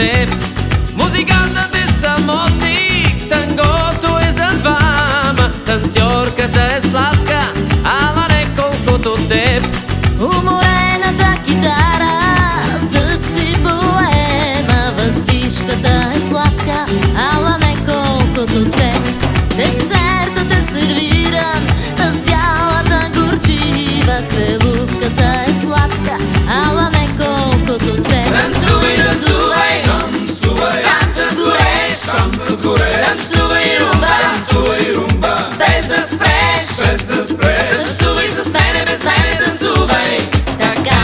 теб. Музикантът е самотник, тангото е за двама, танцорката е сладка, ала не колкото теб. Уморената китара, тък си поема, въздишката е сладка, ала не колкото теб. Десертът е сервиран, раздялата горчива, целувката е сладка, ала не колкото теб. Танцувай, танцувай, Танцувай, танцът горещ, танцът горещ, танцувай румба, танцувай румба, без да спреш. без да спреш. Танцувай с мене, без мене танцувай. Така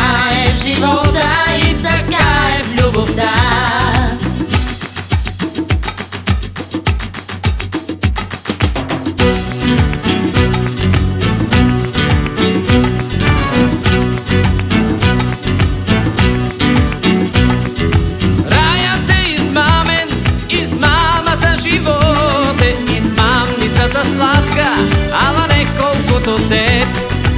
е в живота и така е в любовта. Раят е измамен, измамата живот е, измамницата сладка, ала не колкото теб.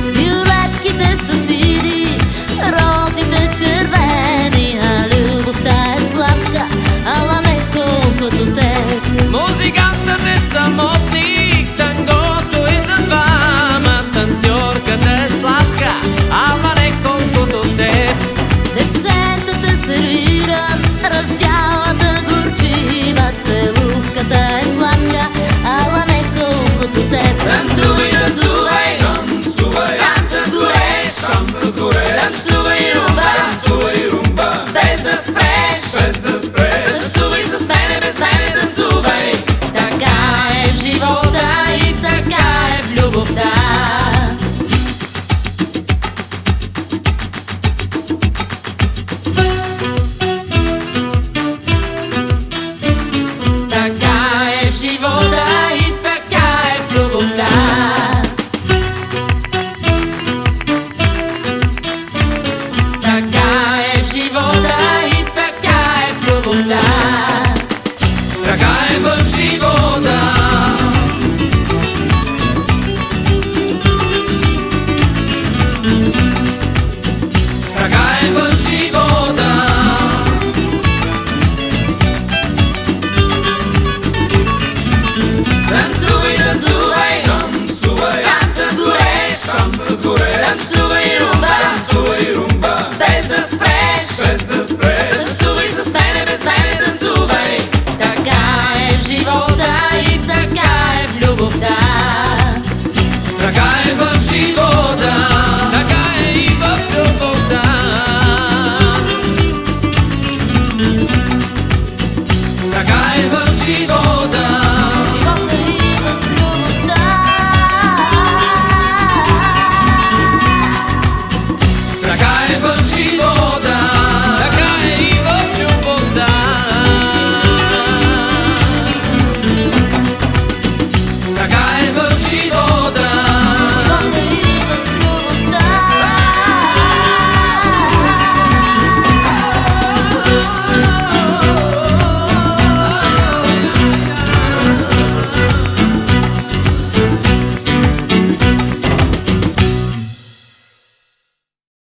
Виолетките са сини, розите червени, а любовта е сладка, ала не колкото теб. Музикантът е самотен,